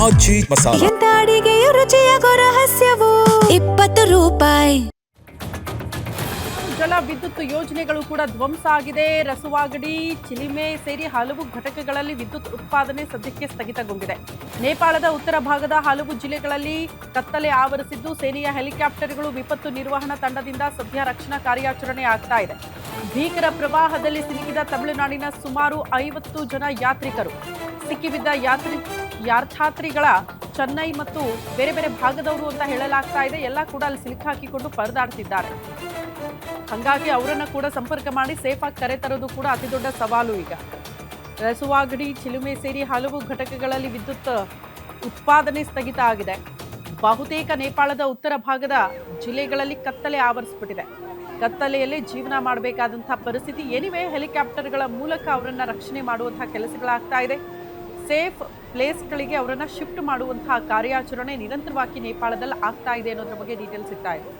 ಆಚಿ ಮಸಾಲ. ಎಂತ ಅಡಿಗೆಯ ರುಚಿಯಾಗೋ ರಹಸ್ಯವು 20 ರೂಪಾಯಿ. ಜಲ ವಿದ್ಯುತ್ ಯೋಜನೆಗಳು ಕೂಡ ಧ್ವಂಸ ಆಗಿದೆ. ರಸುವಾಗಡಿ, ಚಿಲಿಮೆ ಸೇರಿ ಹಲವು ಘಟಕಗಳಲ್ಲಿ ವಿದ್ಯುತ್ ಉತ್ಪಾದನೆ ಸದ್ಯಕ್ಕೆ ಸ್ಥಗಿತಗೊಂಡಿದೆ. ನೇಪಾಳದ ಉತ್ತರ ಭಾಗದ ಹಲವು ಜಿಲ್ಲೆಗಳಲ್ಲಿ ಕತ್ತಲೆ ಆವರಿಸಿದ್ದು, ಸೇನೆಯ ಹೆಲಿಕಾಪ್ಟರ್ಗಳು ವಿಪತ್ತು ನಿರ್ವಹಣಾ ತಂಡದಿಂದ ಸದ್ಯ ರಕ್ಷಣಾ ಕಾರ್ಯಾಚರಣೆ ಆಗ್ತಾ ಇದೆ. ಭೀಕರ ಪ್ರವಾಹದಲ್ಲಿ ಸಿಲುಕಿದ ತಮಿಳುನಾಡಿನ ಸುಮಾರು 50 ಜನ ಯಾತ್ರಿಕರು. ಸಿಕ್ಕಿಬಿದ್ದ ಯಾತ್ರಾರ್ಥಿಗಳ ಚೆನ್ನೈ ಮತ್ತು ಬೇರೆ ಬೇರೆ ಭಾಗದವರು ಅಂತ ಹೇಳಲಾಗ್ತಾ ಇದೆ. ಎಲ್ಲ ಕೂಡ ಅಲ್ಲಿ ಸಿಲುಕಾಕಿಕೊಂಡು ಪರದಾಡ್ತಿದ್ದಾರೆ. ಹಾಗಾಗಿ ಅವರನ್ನು ಕೂಡ ಸಂಪರ್ಕ ಮಾಡಿ ಸೇಫ್ ಆಗಿ ಕರೆತರೋದು ಕೂಡ ಅತಿ ದೊಡ್ಡ ಸವಾಲು. ಈಗ ರಸುವಾಗಡಿ, ಚಿಲುಮೆ ಸೇರಿ ಹಲವು ಘಟಕಗಳಲ್ಲಿ ವಿದ್ಯುತ್ ಉತ್ಪಾದನೆ ಸ್ಥಗಿತ ಆಗಿದೆ. ಬಹುತೇಕ ನೇಪಾಳದ ಉತ್ತರ ಭಾಗದ ಜಿಲ್ಲೆಗಳಲ್ಲಿ ಕತ್ತಲೆ ಆವರಿಸ್ಬಿಟ್ಟಿದೆ. ಕತ್ತಲೆಯಲ್ಲಿ ಜೀವನ ಮಾಡಬೇಕಾದಂತಹ ಪರಿಸ್ಥಿತಿ. ಎನಿವೆ, ಹೆಲಿಕಾಪ್ಟರ್ಗಳ ಮೂಲಕ ಅವರನ್ನ ರಕ್ಷಣೆ ಮಾಡುವಂತಹ ಕೆಲಸಗಳಾಗ್ತಾ ಇದೆ. ಸೇಫ್ ಪ್ಲೇಸ್ಗಳಿಗೆ ಅವರನ್ನ ಶಿಫ್ಟ್ ಮಾಡುವಂತಹ ಕಾರ್ಯಾಚರಣೆ ನಿರಂತರವಾಗಿ ನೇಪಾಳದಲ್ಲಿ ಆಗ್ತಾ ಇದೆ ಅನ್ನೋದ್ರ ಬಗ್ಗೆ ಡೀಟೇಲ್ಸ್ ಸಿಗ್ತಾ ಇದೆ.